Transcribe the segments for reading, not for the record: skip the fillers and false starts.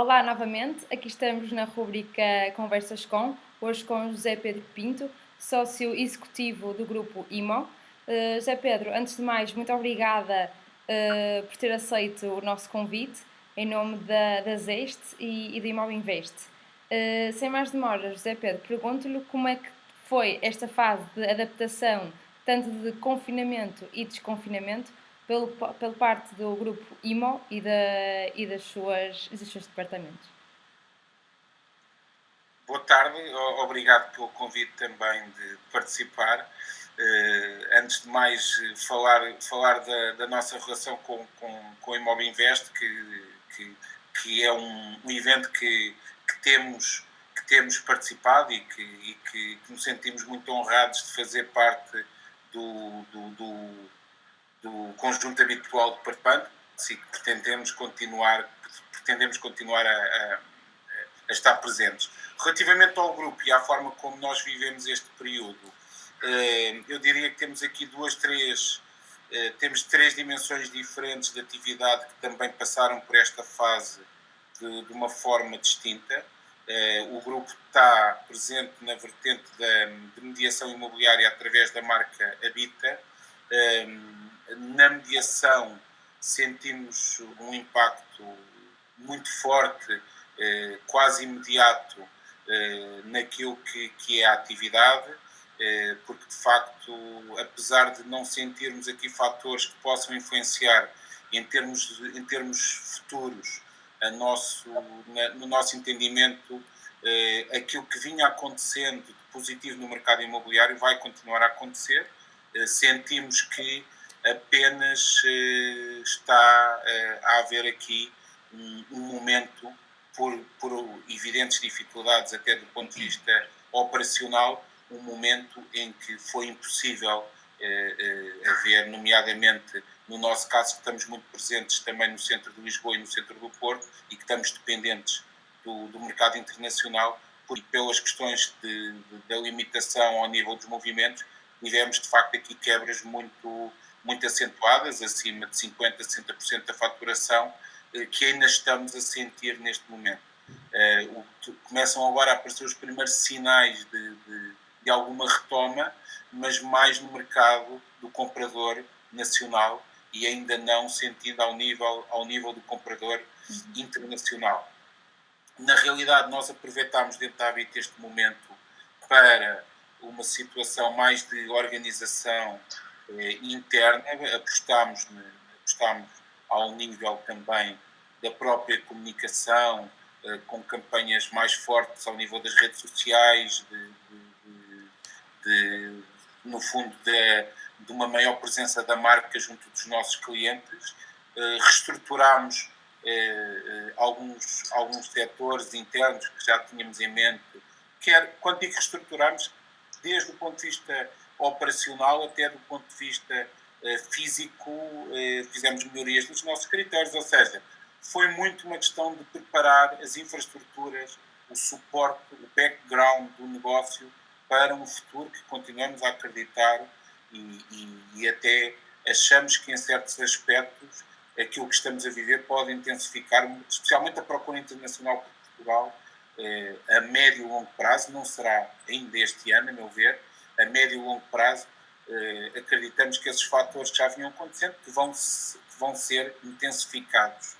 Olá novamente, aqui estamos na rubrica Conversas com, hoje com José Pedro Pinto, sócio executivo do grupo IMO. José Pedro, antes de mais, muito obrigada por ter aceito o nosso convite em nome da Zeste e da IMO Invest. Sem mais demoras, José Pedro, pergunto-lhe como é que foi esta fase de adaptação, tanto de confinamento e desconfinamento, pela parte do grupo IMO e dos seus departamentos. Boa tarde, obrigado pelo convite também de participar. Antes de mais, falar da nossa relação com o Imob Invest, que é um evento que temos participado e que nos sentimos muito honrados de fazer parte do, do, do, do conjunto habitual de participantes e que pretendemos continuar a estar presentes. Relativamente ao grupo e à forma como nós vivemos este período, eu diria que temos aqui temos três dimensões diferentes de atividade que também passaram por esta fase de uma forma distinta. O grupo está presente na vertente de mediação imobiliária através da marca Habita. Na mediação sentimos um impacto muito forte, quase imediato, naquilo que é a atividade, porque de facto, apesar de não sentirmos aqui fatores que possam influenciar em termos futuros no nosso entendimento, aquilo que vinha acontecendo de positivo no mercado imobiliário vai continuar a acontecer. Sentimos que apenas está a haver aqui um momento, por evidentes dificuldades até do ponto de vista operacional, um momento em que foi impossível haver, nomeadamente no nosso caso, que estamos muito presentes também no centro de Lisboa e no centro do Porto e que estamos dependentes do mercado internacional, porque pelas questões da limitação ao nível dos movimentos, tivemos de facto aqui quebras muito acentuadas, acima de 50% a 60% da faturação, que ainda estamos a sentir neste momento. Começam agora a aparecer os primeiros sinais de alguma retoma, mas mais no mercado do comprador nacional e ainda não sentido ao nível do comprador internacional. Na realidade, nós aproveitámos dentro da Habit este momento para uma situação mais de organização interna, apostámos ao nível também da própria comunicação, com campanhas mais fortes ao nível das redes sociais, no fundo, de uma maior presença da marca junto dos nossos clientes. Reestruturámos alguns setores internos que já tínhamos em mente, quando digo reestruturarmos, desde o ponto de vista operacional até do ponto de vista físico, fizemos melhorias nos nossos critérios, ou seja, foi muito uma questão de preparar as infraestruturas, o suporte, o background do negócio para um futuro que continuamos a acreditar e até achamos que em certos aspectos aquilo que estamos a viver pode intensificar, especialmente a procura internacional por Portugal, a médio e longo prazo. Não será ainda este ano, a meu ver, a médio e longo prazo. Acreditamos que esses fatores que já vinham acontecendo que vão ser intensificados.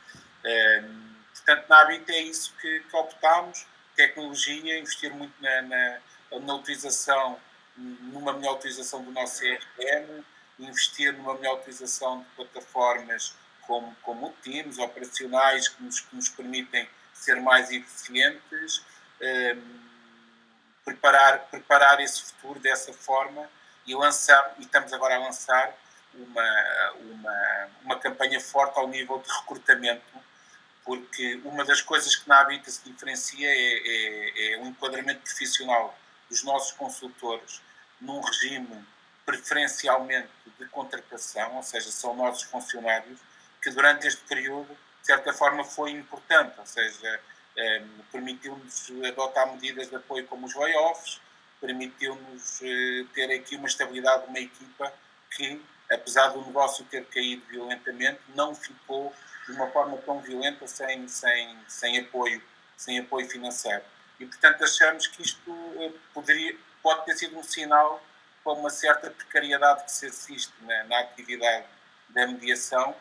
Portanto, na Habit é isso que optámos: tecnologia, investir muito na utilização, numa melhor utilização do nosso CRM, investir numa melhor utilização de plataformas como o Teams, operacionais, que nos permitem ser mais eficientes, preparar esse futuro dessa forma e estamos agora a lançar uma campanha forte ao nível de recrutamento, porque uma das coisas que na Habita se diferencia é o enquadramento profissional dos nossos consultores num regime preferencialmente de contratação, ou seja, são nossos funcionários, que durante este período, de certa forma, foi importante, ou seja, permitiu-nos adotar medidas de apoio como os layoffs, permitiu-nos ter aqui uma estabilidade de uma equipa que apesar do negócio ter caído violentamente, não ficou de uma forma tão violenta sem apoio financeiro. E, portanto, achamos que isto pode ter sido um sinal para uma certa precariedade que se assiste na atividade da mediação,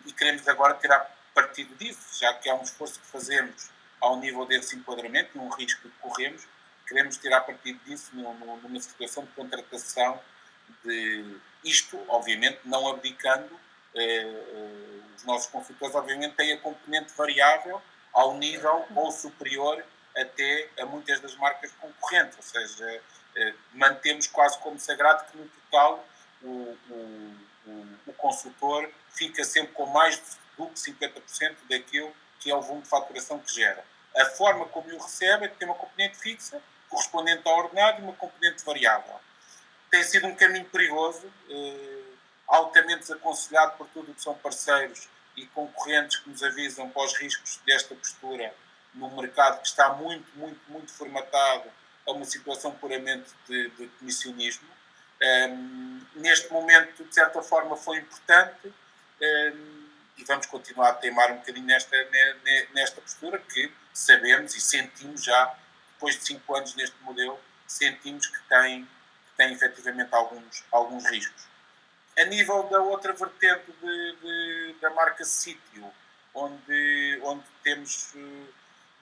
e queremos agora tirar partido disso, já que há um esforço que fazemos ao nível desse enquadramento e um risco que corremos, queremos tirar partido disso numa situação de contratação de isto, obviamente, não abdicando. Os nossos consultores, obviamente, têm a componente variável ao nível ou superior até a muitas das marcas concorrentes, ou seja, mantemos quase como sagrado que no total o consultor fica sempre com mais do que 50% daquilo que é o volume de faturação que gera. A forma como o recebe é que tem uma componente fixa, correspondente ao ordenado, e uma componente variável. Tem sido um caminho perigoso, altamente desaconselhado por tudo o que são parceiros e concorrentes que nos avisam para os riscos desta postura no mercado que está muito formatado a uma situação puramente de comissionismo. Neste momento, de certa forma, foi importante, e vamos continuar a teimar um bocadinho nesta postura que sabemos e sentimos já, depois de 5 anos neste modelo, sentimos que tem efetivamente alguns riscos. A nível da outra vertente da marca Sítio, onde temos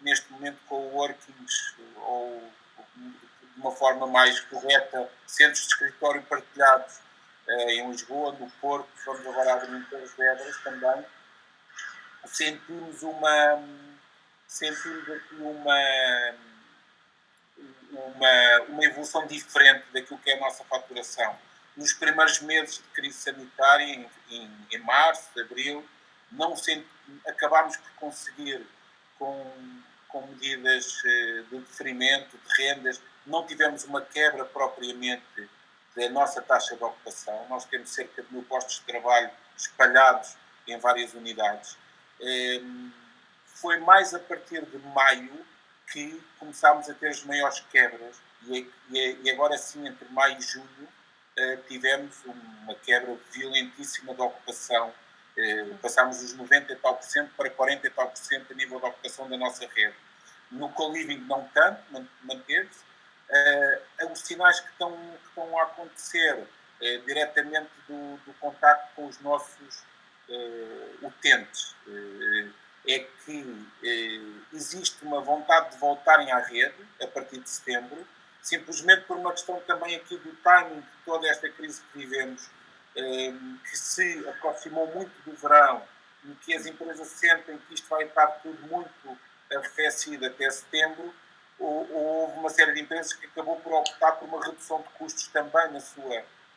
neste momento coworkings ou de uma forma mais correta centros de escritório partilhados em Lisboa, no Porto, vamos agora abrir em Torres Vedras também, sentimos aqui uma evolução diferente daquilo que é a nossa faturação. Nos primeiros meses de crise sanitária, em março, abril, acabámos por conseguir, com medidas de deferimento, de rendas, não tivemos uma quebra propriamente da nossa taxa de ocupação. Nós temos cerca de 1000 postos de trabalho espalhados em várias unidades. Foi mais a partir de maio que começámos a ter as maiores quebras, e agora sim, entre maio e junho, tivemos uma quebra violentíssima da ocupação. Passámos dos 90 e tal por cento para 40 e tal por cento a nível da ocupação da nossa rede. No co-living não tanto, manteve-se. Os sinais que estão a acontecer diretamente do contacto com os nossos utentes é que existe uma vontade de voltarem à rede a partir de setembro, simplesmente por uma questão também aqui do timing de toda esta crise que vivemos, que se aproximou muito do verão e que as empresas sentem que isto vai estar tudo muito arrefecido até setembro. Houve uma série de empresas que acabou por optar por uma redução de custos também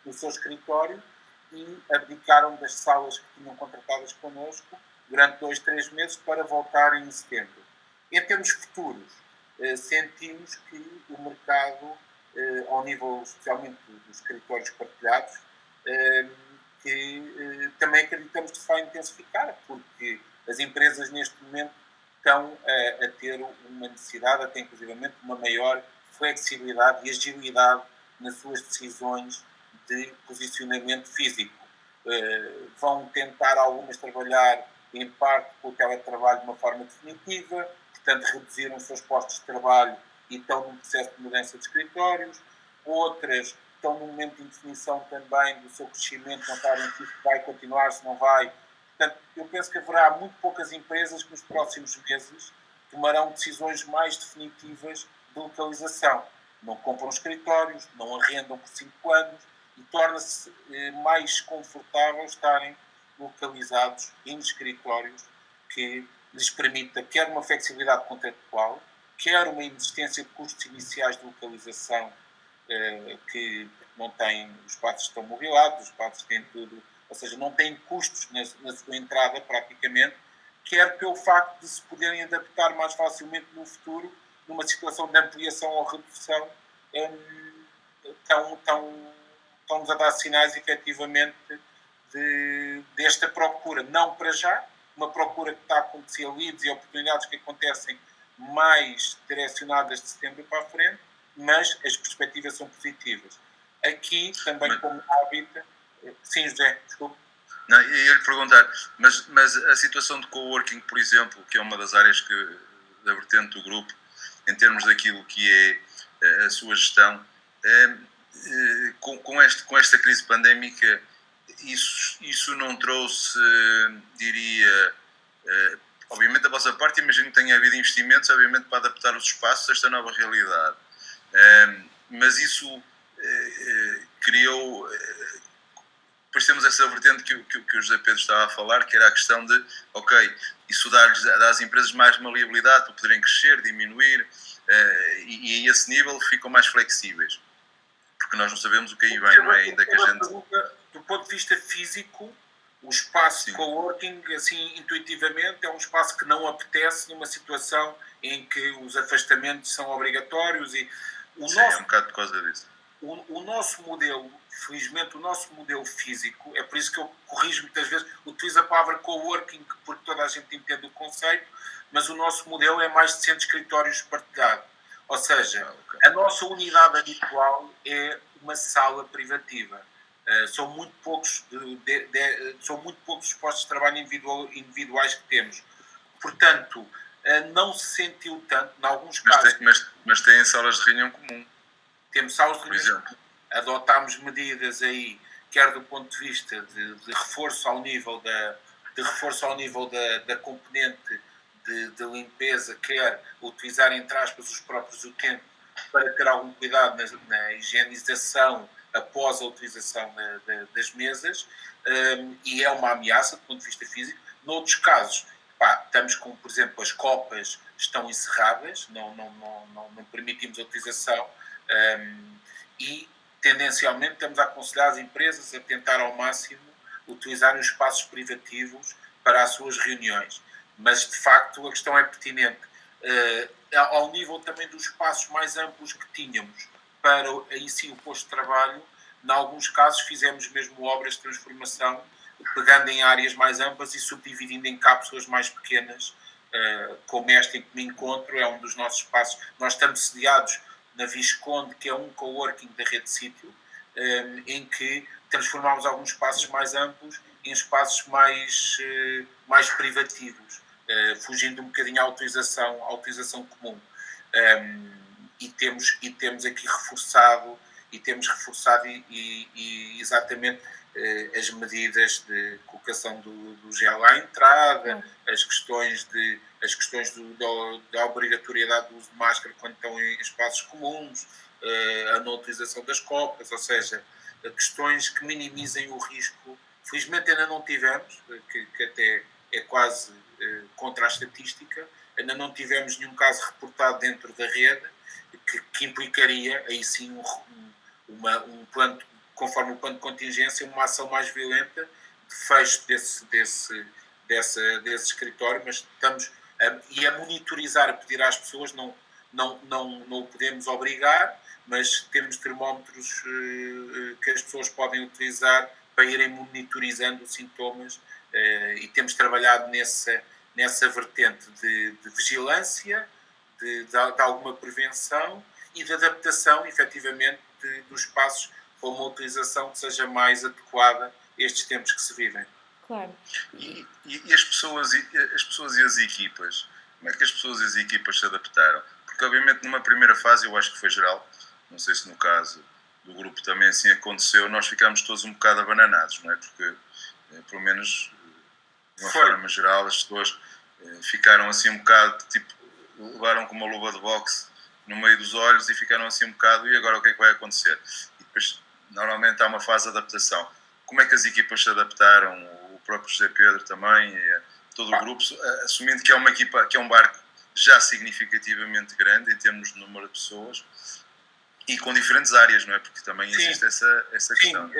no seu escritório e abdicaram das salas que tinham contratadas connosco durante 2-3 meses para voltarem em setembro. Em termos futuros, sentimos que o mercado, ao nível especialmente dos escritórios partilhados, que também acreditamos que se vai intensificar, porque as empresas neste momento estão a ter uma necessidade, até inclusivamente uma maior flexibilidade e agilidade nas suas decisões de posicionamento físico. Vão tentar algumas trabalhar em parte com o teletrabalho de uma forma definitiva, portanto reduziram os seus postos de trabalho e estão num processo de mudança de escritórios. Outras estão num momento de indefinição também do seu crescimento, não sabem se isto vai continuar, se não vai. Portanto, eu penso que haverá muito poucas empresas que nos próximos meses tomarão decisões mais definitivas de localização. Não compram escritórios, não arrendam por 5 anos e torna-se mais confortável estarem localizados em escritórios que lhes permita quer uma flexibilidade contratual, quer uma inexistência de custos iniciais de localização, que não têm, os espaços estão mobilados, os espaços têm tudo, ou seja, não têm custos na sua entrada praticamente, quer pelo facto de se poderem adaptar mais facilmente no futuro numa situação de ampliação ou redução, estão-nos a dar sinais efetivamente desta procura, não para já, uma procura que está a acontecer, leads e oportunidades que acontecem mais direcionadas de setembro para a frente, mas as perspectivas são positivas. Aqui, também como na Habita, Sim, José, desculpe. Não, eu ia lhe perguntar, mas a situação de coworking, por exemplo, que é uma das áreas da vertente do grupo, em termos daquilo que é a sua gestão, com esta crise pandémica, isso não trouxe, diria, obviamente da vossa parte, imagino que tenha havido investimentos, obviamente, para adaptar os espaços a esta nova realidade, mas isso criou... Depois temos essa vertente que o José Pedro estava a falar, que era a questão de, ok, isso dá às empresas mais maleabilidade para poderem crescer, diminuir, e a esse nível ficam mais flexíveis. Porque nós não sabemos o que aí vem, não é? Ainda que a gente... Do ponto de vista físico, o espaço de coworking, assim, intuitivamente, é um espaço que não apetece numa situação em que os afastamentos são obrigatórios e... é um bocado por causa disso. O nosso modelo, felizmente, o nosso modelo físico, é por isso que eu corrijo muitas vezes, utilizo a palavra coworking, porque toda a gente entende o conceito, mas o nosso modelo é mais de centro de escritórios partilhado. Ou seja, a nossa unidade habitual é uma sala privativa. São muito poucos os postos de trabalho individuais que temos. Portanto, não se sentiu tanto, em alguns casos... Mas têm salas de reunião comum. Temos salas de reunião. Adotámos medidas aí, quer do ponto de vista de reforço ao nível da componente de limpeza, quer utilizar, entre aspas, os próprios utentes para ter algum cuidado na higienização após a utilização das mesas, e é uma ameaça do ponto de vista físico. Noutros casos, estamos com, por exemplo, as copas estão encerradas, não permitimos a utilização, e tendencialmente estamos a aconselhar as empresas a tentar ao máximo utilizarem os espaços privativos para as suas reuniões. Mas, de facto, a questão é pertinente. Ao nível também dos espaços mais amplos que tínhamos para aí sim o posto de trabalho, em alguns casos fizemos mesmo obras de transformação, pegando em áreas mais amplas e subdividindo em cápsulas mais pequenas, como esta em que me encontro, é um dos nossos espaços. Nós estamos sediados na Visconde, que é um coworking da Rede Sítio, em que transformámos alguns espaços mais amplos em espaços mais privativos, fugindo um bocadinho à utilização comum. E temos aqui reforçado exatamente as medidas de colocação do gel à entrada, as questões da obrigatoriedade do uso de máscara quando estão em espaços comuns, a não utilização das copas, ou seja, questões que minimizem o risco. Felizmente ainda não tivemos, que até é quase contra a estatística, ainda não tivemos nenhum caso reportado dentro da rede que implicaria aí sim um plano, conforme o plano de contingência, uma ação mais violenta de fecho desse escritório, mas estamos a monitorizar, a pedir às pessoas, não o podemos obrigar, mas temos termómetros que as pessoas podem utilizar para irem monitorizando os sintomas, e temos trabalhado nessa vertente de vigilância, de alguma prevenção e de adaptação, efetivamente, dos espaços para uma utilização que seja mais adequada a estes tempos que se vivem. Claro. E as pessoas e as equipas? Como é que as pessoas e as equipas se adaptaram? Porque, obviamente, numa primeira fase, eu acho que foi geral, não sei se no caso do grupo também assim aconteceu, nós ficámos todos um bocado abananados, não é? Porque, pelo menos, de uma forma geral, as pessoas ficaram assim um bocado, tipo, levaram com uma luva de boxe no meio dos olhos e ficaram assim um bocado, e agora o que é que vai acontecer? E depois, normalmente, há uma fase de adaptação. Como é que as equipas se adaptaram? O próprio José Pedro também, todo o grupo, assumindo que é uma equipa, que é um barco já significativamente grande em termos de número de pessoas e com diferentes áreas, não é? Porque também existe essa questão. Sim,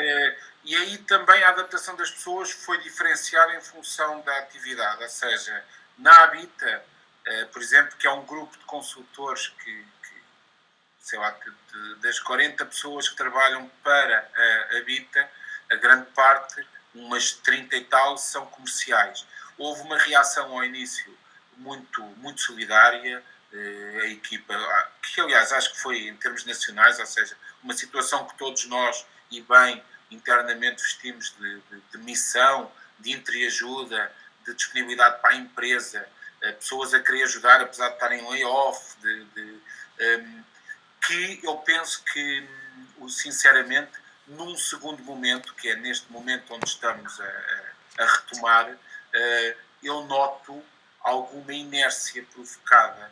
e aí também a adaptação das pessoas foi diferenciada em função da atividade, ou seja, na Habita, por exemplo, que é um grupo de consultores que sei lá, das 40 pessoas que trabalham para a Habita, a grande parte, umas 30 e tal, são comerciais. Houve uma reação ao início muito, muito solidária, a equipa, que aliás acho que foi em termos nacionais, ou seja, uma situação que todos nós, e bem, internamente vestimos de missão, de entreajuda, de disponibilidade para a empresa, pessoas a querer ajudar apesar de estarem em layoff, que eu penso que, sinceramente, num segundo momento, que é neste momento onde estamos a retomar, eu noto alguma inércia provocada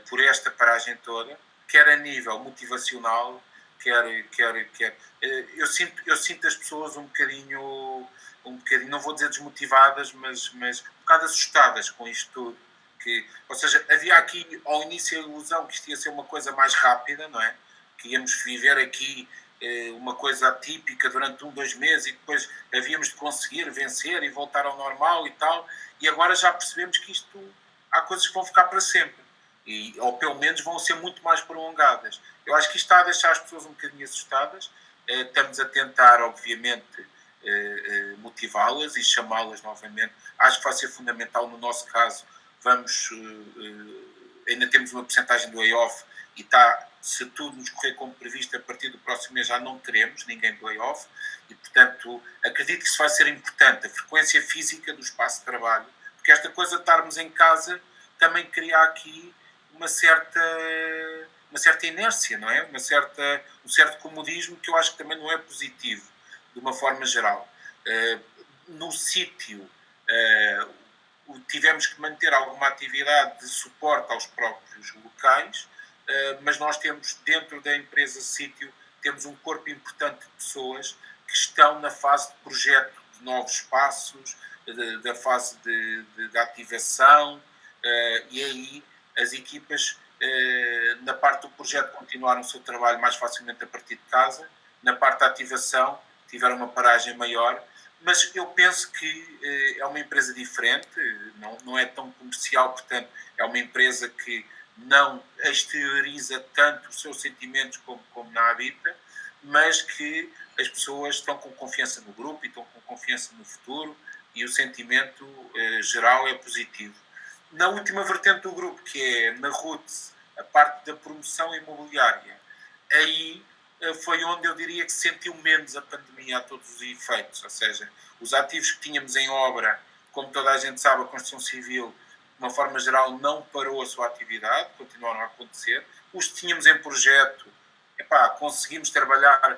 por esta paragem toda, quer a nível motivacional, quer eu sinto as pessoas um bocadinho, não vou dizer desmotivadas, mas um bocado assustadas com isto tudo. Ou seja, havia aqui ao início a ilusão que isto ia ser uma coisa mais rápida, não é? Que íamos viver aqui uma coisa atípica durante 2 meses e depois havíamos de conseguir vencer e voltar ao normal e tal, e agora já percebemos que há coisas que vão ficar para sempre, ou pelo menos vão ser muito mais prolongadas. Eu acho que isto está a deixar as pessoas um bocadinho assustadas. Estamos a tentar, obviamente, motivá-las e chamá-las novamente. Acho que vai ser fundamental no nosso caso. Ainda temos uma porcentagem do layoff e se tudo nos correr como previsto, a partir do próximo mês já não teremos ninguém do layoff e, portanto, acredito que isso vai ser importante, a frequência física do espaço de trabalho, porque esta coisa de estarmos em casa também cria aqui uma certa inércia, não é? Um certo comodismo que eu acho que também não é positivo, de uma forma geral. No sítio, tivemos que manter alguma atividade de suporte aos próprios locais, mas nós temos, dentro da empresa sítio, temos um corpo importante de pessoas que estão na fase de projeto de novos espaços, da fase de ativação, e aí as equipas, na parte do projeto, continuaram o seu trabalho mais facilmente a partir de casa, na parte da ativação tiveram uma paragem maior, mas eu penso que é uma empresa diferente, não é tão comercial, portanto é uma empresa que não exterioriza tanto os seus sentimentos como na Habita, mas que as pessoas estão com confiança no grupo e estão com confiança no futuro e o sentimento geral é positivo. Na última vertente do grupo, que é na Roots, a parte da promoção imobiliária, aí foi onde eu diria que sentiu menos a pandemia a todos os efeitos, ou seja, os ativos que tínhamos em obra, como toda a gente sabe, a construção civil, de uma forma geral, não parou a sua atividade, continuaram a acontecer. Os que tínhamos em projeto, conseguimos trabalhar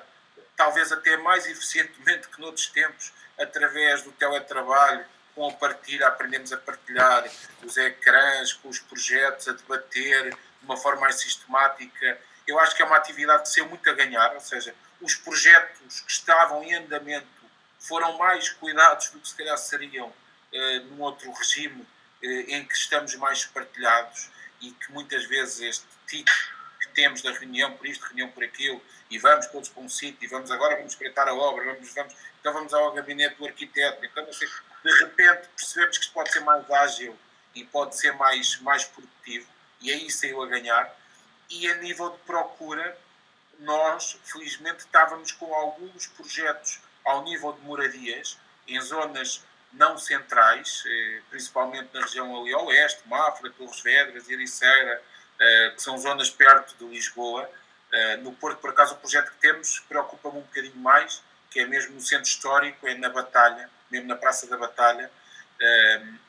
talvez até mais eficientemente que noutros tempos, através do teletrabalho, com a partilha, aprendemos a partilhar os ecrãs, com os projetos, a debater de uma forma mais sistemática. Eu acho que é uma atividade que saiu muito a ganhar, ou seja, os projetos que estavam em andamento foram mais cuidados do que se calhar seriam num outro regime em que estamos mais partilhados e que muitas vezes este tipo que temos da reunião por isto, reunião por aquilo, e vamos todos para um sítio, e vamos espreitar a obra, então vamos ao gabinete do arquiteto, então não sei, de repente percebemos que isto pode ser mais ágil e pode ser mais produtivo, e aí saiu a ganhar. E a nível de procura, nós felizmente estávamos com alguns projetos ao nível de moradias, em zonas não centrais, principalmente na região ali ao oeste, Mafra, Torres Vedras, Ericeira, que são zonas perto de Lisboa. No Porto, por acaso, o projeto que temos preocupa-me um bocadinho mais, que é mesmo no centro histórico, é na Batalha, mesmo na Praça da Batalha,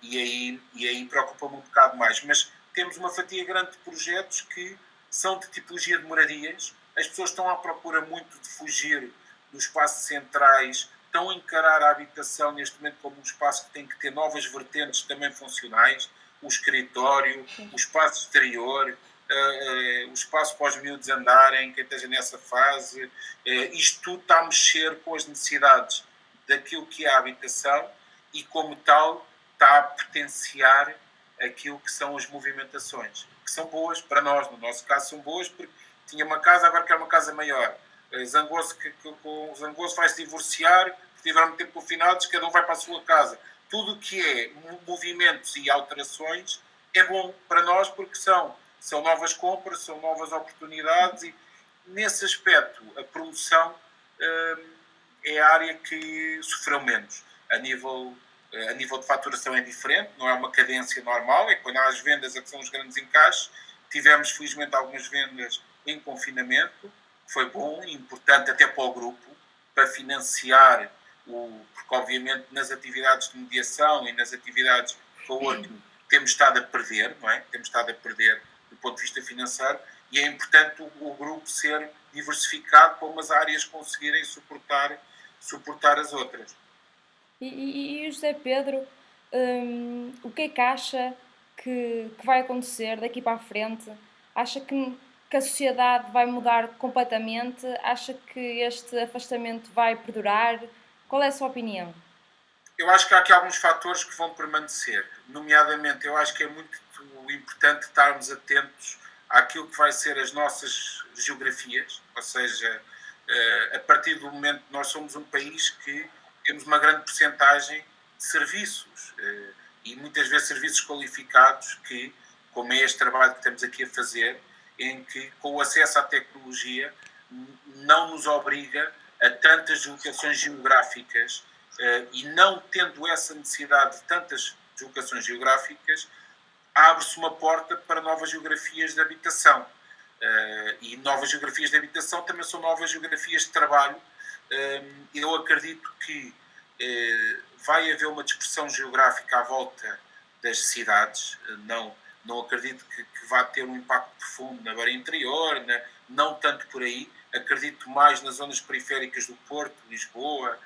e aí preocupa-me um bocado mais. Mas temos uma fatia grande de projetos que são de tipologia de moradias. As pessoas estão à procura muito de fugir dos espaços centrais, estão a encarar a habitação neste momento como um espaço que tem que ter novas vertentes também funcionais, o escritório, o espaço exterior, o espaço para os miúdos andarem, quem esteja nessa fase. Isto tudo está a mexer com as necessidades daquilo que é a habitação e, como tal, está a potenciar aquilo que são as movimentações, que são boas para nós. No nosso caso são boas porque tinha uma casa, agora quer uma casa maior. Zangoso vai se divorciar, tiveram muito tempo confinados, cada um vai para a sua casa. Tudo o que é movimentos e alterações é bom para nós porque são novas compras, são novas oportunidades e, nesse aspecto, a promoção é a área que sofreu menos. A nível de faturação é diferente, não é uma cadência normal, é quando há as vendas é que são os grandes encaixes. Tivemos, felizmente, algumas vendas em confinamento, foi bom e importante até para o grupo, para financiar porque obviamente nas atividades de mediação e nas atividades de coworking temos estado a perder, não é? Temos estado a perder do ponto de vista financeiro e é importante o grupo ser diversificado para umas áreas conseguirem suportar as outras. E o José Pedro, o que é que acha que vai acontecer daqui para a frente? Acha que a sociedade vai mudar completamente? Acha que este afastamento vai perdurar? Qual é a sua opinião? Eu acho que há aqui alguns fatores que vão permanecer. Nomeadamente, eu acho que é muito importante estarmos atentos àquilo que vai ser as nossas geografias, ou seja, a partir do momento que nós somos um país que temos uma grande percentagem de serviços e muitas vezes serviços qualificados que, como é este trabalho que estamos aqui a fazer, em que com o acesso à tecnologia não nos obriga a tantas deslocações geográficas e não tendo essa necessidade de tantas deslocações geográficas, abre-se uma porta para novas geografias de habitação. E novas geografias de habitação também são novas geografias de trabalho. Eu acredito que vai haver uma dispersão geográfica à volta das cidades. Não acredito que vá ter um impacto profundo na Beira Interior, não tanto por aí. Acredito mais nas zonas periféricas do Porto, Lisboa,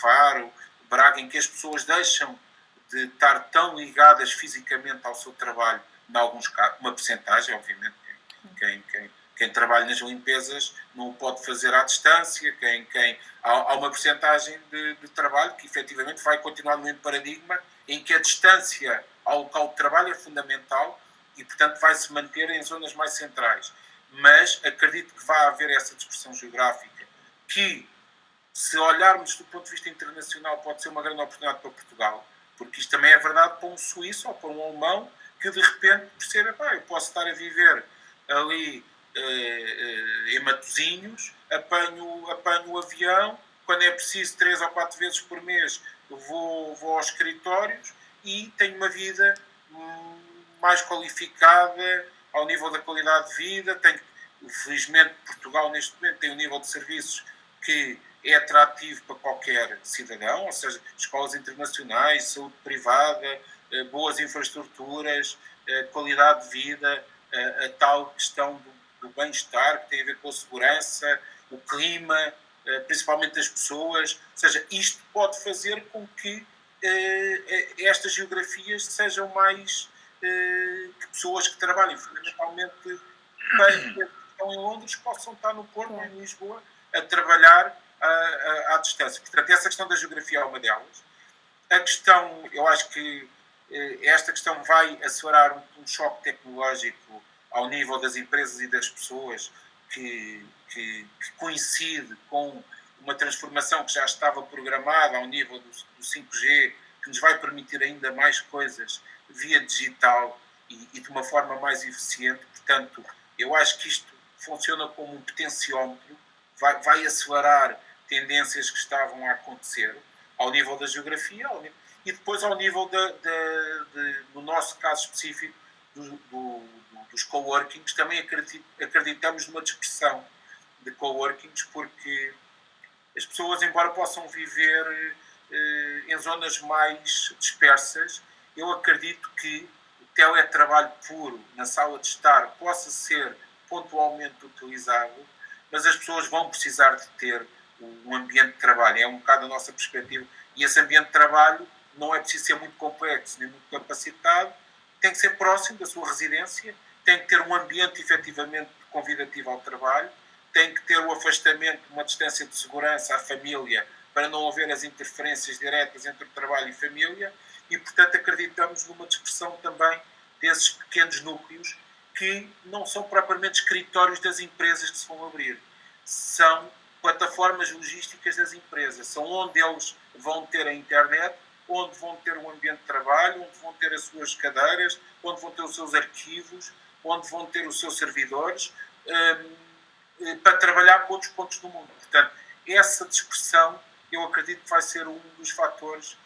Faro, Braga, em que as pessoas deixam de estar tão ligadas fisicamente ao seu trabalho, em alguns casos, uma percentagem, obviamente, quem trabalha nas limpezas não o pode fazer à distância, há uma percentagem de trabalho que efetivamente vai continuar no mesmo paradigma em que a distância ao local de trabalho é fundamental e, portanto, vai se manter em zonas mais centrais. Mas acredito que vai haver essa dispersão geográfica que, se olharmos do ponto de vista internacional, pode ser uma grande oportunidade para Portugal, porque isto também é verdade para um suíço ou para um alemão que de repente percebe, eu posso estar a viver ali em Matosinhos, apanho o avião, quando é preciso 3 ou 4 vezes por mês vou aos escritórios e tenho uma vida mais qualificada ao nível da qualidade de vida. Felizmente Portugal neste momento tem um nível de serviços que é atrativo para qualquer cidadão, ou seja, escolas internacionais, saúde privada, boas infraestruturas, qualidade de vida, a tal questão do bem-estar que tem a ver com a segurança, o clima, principalmente das pessoas. Ou seja, isto pode fazer com que estas geografias sejam mais que pessoas que trabalhem fundamentalmente que estão em Londres possam estar no Porto ou em Lisboa a trabalhar à distância. Portanto, essa questão da geografia é uma delas. A questão, eu acho que esta questão vai acelerar um choque tecnológico ao nível das empresas e das pessoas que coincide com uma transformação que já estava programada ao nível do 5G, que nos vai permitir ainda mais coisas via digital e de uma forma mais eficiente. Portanto, eu acho que isto funciona como um potenciómetro, vai acelerar tendências que estavam a acontecer ao nível da geografia e depois ao nível no nosso caso específico dos coworkings. Também acreditamos numa dispersão de coworkings, porque as pessoas, embora possam viver em zonas mais dispersas, eu acredito que o teletrabalho puro na sala de estar possa ser pontualmente utilizado, mas as pessoas vão precisar de ter um ambiente de trabalho. É um bocado a nossa perspectiva. E esse ambiente de trabalho não é preciso ser muito complexo nem muito capacitado, tem que ser próximo da sua residência, tem que ter um ambiente efetivamente convidativo ao trabalho, tem que ter o afastamento, uma distância de segurança à família, para não haver as interferências diretas entre o trabalho e família, e, portanto, acreditamos numa dispersão também desses pequenos núcleos que não são propriamente escritórios das empresas que se vão abrir. São plataformas logísticas das empresas. São onde eles vão ter a internet, onde vão ter um ambiente de trabalho, onde vão ter as suas cadeiras, onde vão ter os seus arquivos, onde vão ter os seus servidores, para trabalhar para outros pontos do mundo. Portanto, essa dispersão, eu acredito que vai ser um dos fatores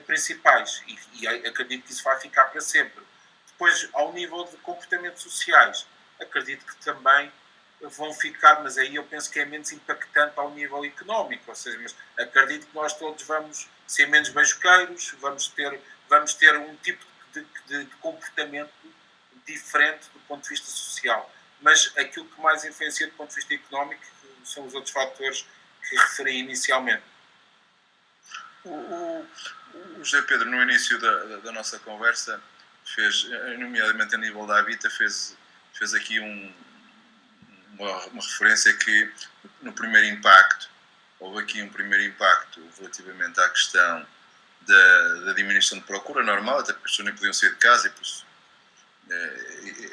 principais e acredito que isso vai ficar para sempre. Depois, ao nível de comportamentos sociais, acredito que também vão ficar, mas aí eu penso que é menos impactante ao nível económico, ou seja, mas acredito que nós todos vamos ser menos beijoqueiros, vamos ter um tipo de comportamento diferente do ponto de vista social. Mas aquilo que mais influencia do ponto de vista económico são os outros fatores que referi inicialmente. O José Pedro, no início da nossa conversa, fez, nomeadamente a nível da Habita, fez aqui uma referência que no primeiro impacto, houve aqui um primeiro impacto relativamente à questão da diminuição de procura normal, até porque as pessoas nem podiam sair de casa e por isso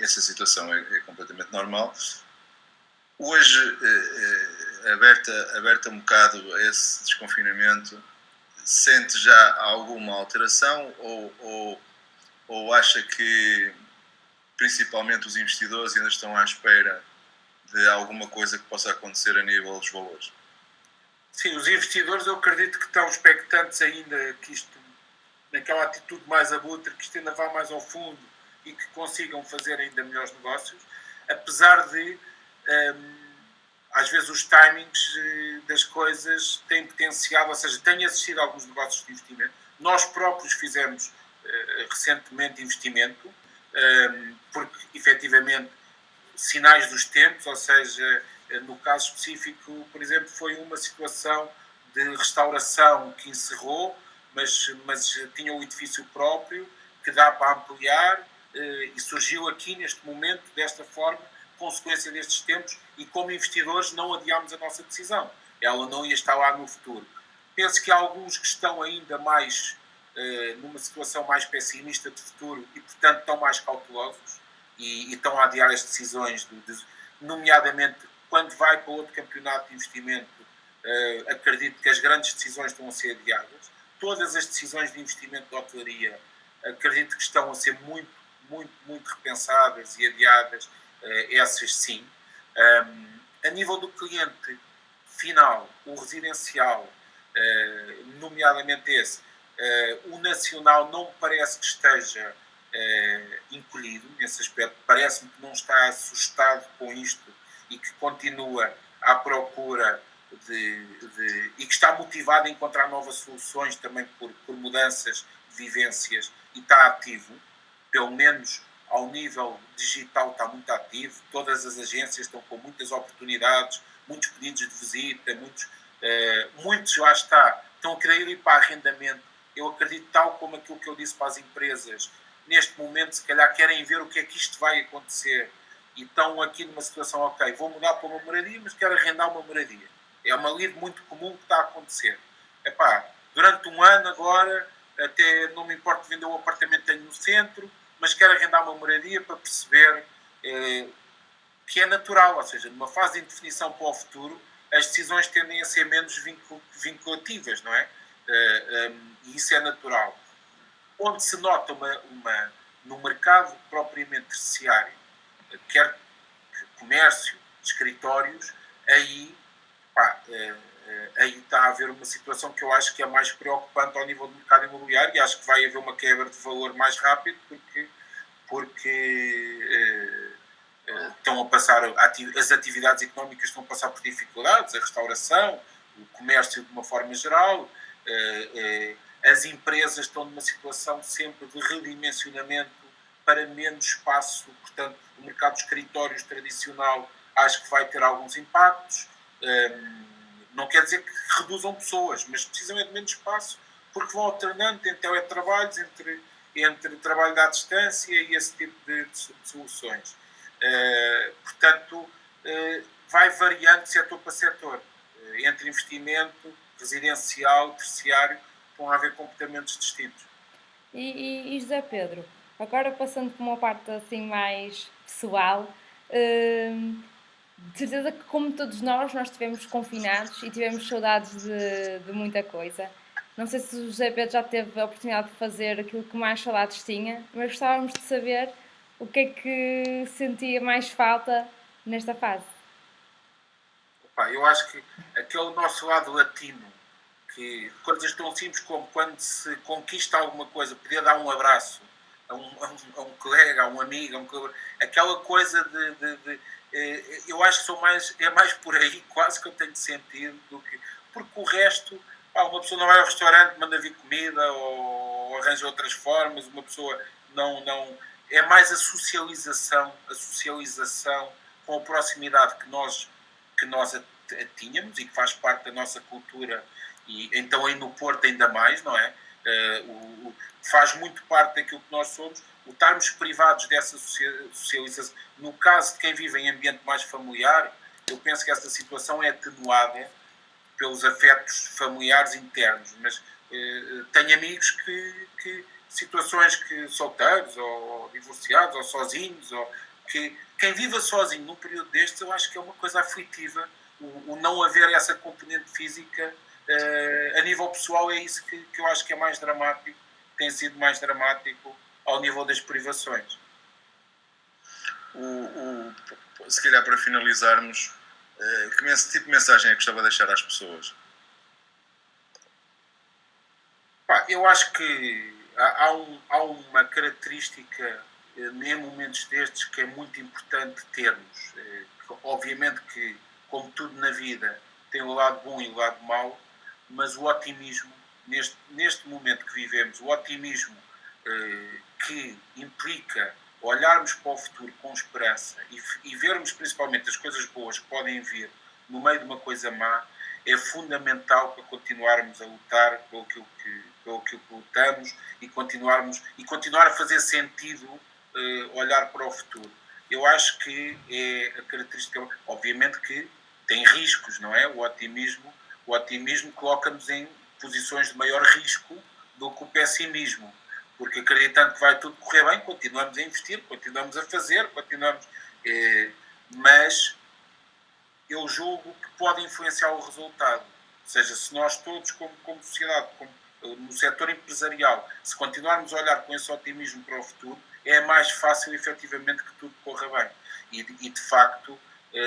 essa situação é completamente normal. Hoje, aberta um bocado a esse desconfinamento, sente já alguma alteração ou acha que principalmente os investidores ainda estão à espera de alguma coisa que possa acontecer a nível dos valores? Sim, os investidores eu acredito que estão expectantes ainda que isto, naquela atitude mais abutre, que isto ainda vá mais ao fundo e que consigam fazer ainda melhores negócios, apesar de às vezes os timings das coisas têm potenciado, ou seja, têm assistido a alguns negócios de investimento. Nós próprios fizemos recentemente investimento, porque efetivamente sinais dos tempos, ou seja, no caso específico, por exemplo, foi uma situação de restauração que encerrou, mas tinha o edifício próprio que dá para ampliar e surgiu aqui neste momento desta forma, consequência destes tempos, e como investidores não adiámos a nossa decisão. Ela não ia estar lá no futuro. Penso que há alguns que estão ainda mais numa situação mais pessimista de futuro e, portanto, estão mais cautelosos e estão a adiar as decisões, nomeadamente quando vai para outro campeonato de investimento, acredito que as grandes decisões estão a ser adiadas. Todas as decisões de investimento de hotelaria acredito que estão a ser muito, muito, muito repensadas e adiadas, essas sim. A nível do cliente final, o residencial, nomeadamente esse, o nacional não parece que esteja encolhido nesse aspecto, parece-me que não está assustado com isto e que continua à procura e que está motivado a encontrar novas soluções também por mudanças de vivências e está ativo, pelo menos ao nível digital está muito ativo, todas as agências estão com muitas oportunidades, muitos pedidos de visita, muitos lá estão a querer ir para arrendamento. Eu acredito, tal como aquilo que eu disse para as empresas, neste momento se calhar querem ver o que é que isto vai acontecer e estão aqui numa situação, ok, vou mudar para uma moradia, mas quero arrendar uma moradia. É uma lide muito comum que está a acontecer. Durante um ano agora, até não me importa vender um apartamento que tenho no centro, mas quero arrendar uma moradia para perceber que é natural, ou seja, numa fase de indefinição para o futuro, as decisões tendem a ser menos vinculativas, não é? E isso é natural. Onde se nota no mercado propriamente terciário, quer comércio, escritórios, aí está a haver uma situação que eu acho que é mais preocupante ao nível do mercado imobiliário e acho que vai haver uma quebra de valor mais rápido porque estão a passar, as atividades económicas estão a passar por dificuldades, a restauração, o comércio de uma forma geral, as empresas estão numa situação sempre de redimensionamento para menos espaço, portanto o mercado de escritórios tradicional acho que vai ter alguns impactos. Não quer dizer que reduzam pessoas, mas precisam de menos espaço, porque vão alternando entre teletrabalhos, entre trabalho à distância e esse tipo de soluções. Portanto, vai variando de setor para setor. Entre investimento, residencial, terciário, vão haver comportamentos distintos. E José Pedro, agora passando para uma parte assim mais pessoal, de certeza que, como todos nós estivemos confinados e tivemos saudades de muita coisa. Não sei se o José Pedro já teve a oportunidade de fazer aquilo que mais saudades tinha, mas gostávamos de saber o que é que sentia mais falta nesta fase. Eu acho que aquele nosso lado latino, que coisas tão simples como quando se conquista alguma coisa, poder dar um abraço a um colega, a um amigo, aquela coisa eu acho que é mais por aí quase que eu tenho sentido do que... Porque o resto, uma pessoa não vai ao restaurante, manda vir comida ou arranja outras formas, uma pessoa não é mais a socialização com a proximidade que nós tínhamos e que faz parte da nossa cultura, e então aí no Porto ainda mais, não é? Faz muito parte daquilo que nós somos, o estarmos privados dessa socialização. No caso de quem vive em ambiente mais familiar, eu penso que essa situação é atenuada pelos afetos familiares internos, mas tenho amigos que situações que solteiros, ou divorciados, ou sozinhos, ou que quem viva sozinho num período destes, eu acho que é uma coisa aflitiva, o não haver essa componente física. A nível pessoal é isso que eu acho que é mais dramático, tem sido mais dramático ao nível das privações. Se calhar para finalizarmos, que tipo de mensagem é que gostava de deixar às pessoas? Eu acho que há uma característica em momentos destes que é muito importante termos. Obviamente que, como tudo na vida, tem o lado bom e o lado mau, mas o otimismo, neste momento que vivemos, o otimismo que implica olharmos para o futuro com esperança e vermos principalmente as coisas boas que podem vir no meio de uma coisa má, é fundamental para continuarmos a lutar pelo que lutamos e continuar a fazer sentido olhar para o futuro. Eu acho que é a característica, obviamente que tem riscos, não é? O otimismo coloca-nos em posições de maior risco do que o pessimismo, porque acreditando que vai tudo correr bem, continuamos a investir, continuamos a fazer, mas eu julgo que pode influenciar o resultado. Ou seja, se nós todos, como sociedade, no setor empresarial, se continuarmos a olhar com esse otimismo para o futuro, é mais fácil, efetivamente, que tudo corra bem. E de facto,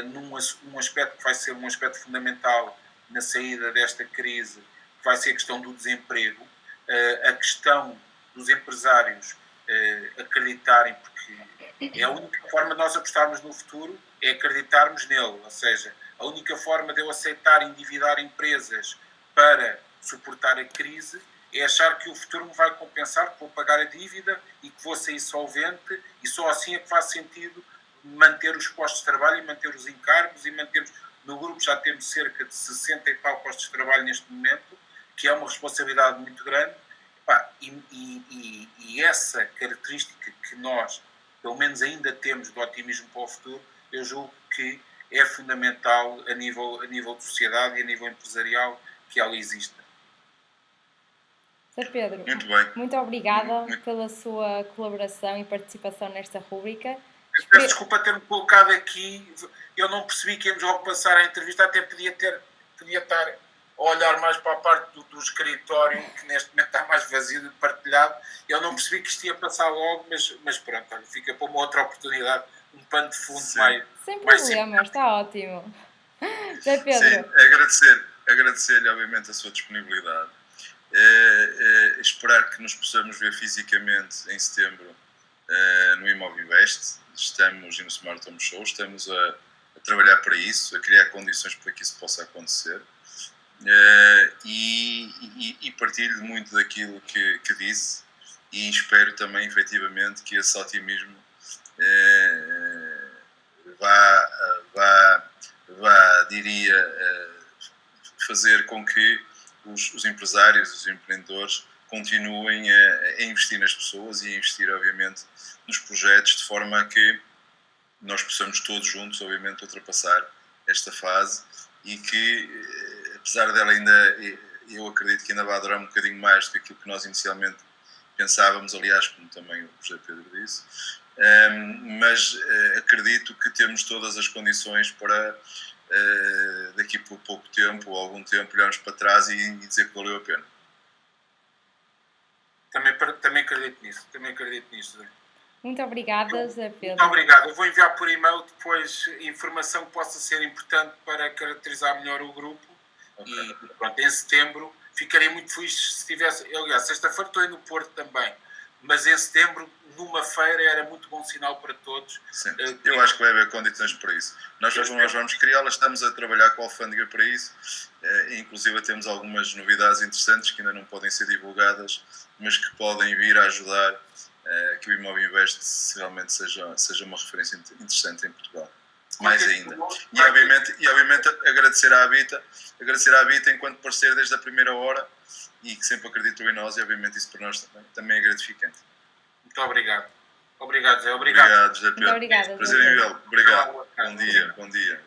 num aspecto que vai ser um aspecto fundamental na saída desta crise, que vai ser a questão do desemprego, a questão dos empresários acreditarem, porque é a única forma de nós apostarmos no futuro, é acreditarmos nele. Ou seja, a única forma de eu aceitar endividar empresas para suportar a crise é achar que o futuro me vai compensar, que vou pagar a dívida e que vou sair solvente, e só assim é que faz sentido manter os postos de trabalho e manter os encargos, e mantermos... No grupo já temos cerca de 60 e tal postos de trabalho neste momento, que é uma responsabilidade muito grande. E essa característica que nós, pelo menos ainda temos do otimismo para o futuro, eu julgo que é fundamental a nível de sociedade e a nível empresarial que ela exista. Sr. Pedro, muito obrigada pela sua colaboração e participação nesta rúbrica. Peço desculpa ter-me colocado aqui, eu não percebi que íamos logo passar a entrevista, até podia estar a olhar mais para a parte do escritório, que neste momento está mais vazio e partilhado. Eu não percebi que isto ia passar logo, mas pronto, fica para uma outra oportunidade, um pano de fundo mais... Sem problema, está ótimo. Sr. Pedro. Sim, agradecer-lhe obviamente a sua disponibilidade. Esperar que nos possamos ver fisicamente em setembro no Imovivest. Estamos no Smart Home Show, estamos a trabalhar para isso, a criar condições para que isso possa acontecer. E partilho muito daquilo que disse, e espero também efetivamente que esse otimismo diria, fazer com que os empresários, os empreendedores continuem a investir nas pessoas e a investir obviamente nos projetos, de forma a que nós possamos todos juntos obviamente ultrapassar esta fase, e que apesar dela ainda, eu acredito que ainda vai durar um bocadinho mais do que aquilo que nós inicialmente pensávamos, aliás, como também o José Pedro disse, mas acredito que temos todas as condições para daqui por pouco tempo ou algum tempo olharmos para trás e dizer que valeu a pena. Também acredito nisso. Muito obrigada, José Pedro. Muito obrigado. Eu vou enviar por e-mail depois informação que possa ser importante para caracterizar melhor o grupo. Okay. E pronto, em setembro ficarei muito feliz se tivesse... Aliás, sexta-feira estou aí no Porto também. mas em setembro, numa feira, era muito bom sinal para todos. Sim, eu acho que vai haver condições para isso. Nós vamos criá-las, estamos a trabalhar com a alfândega para isso, inclusive temos algumas novidades interessantes que ainda não podem ser divulgadas, mas que podem vir a ajudar que o Imovinvest realmente seja uma referência interessante em Portugal. Mais ainda. E obviamente agradecer à Habita enquanto parceiro desde a primeira hora e que sempre acreditou em nós, e obviamente isso para nós também é gratificante. Muito obrigado. Obrigado, Zé. Obrigado. Obrigado, José Pedro. Muito obrigada. Prazer em vê-lo. Obrigado. Bom dia.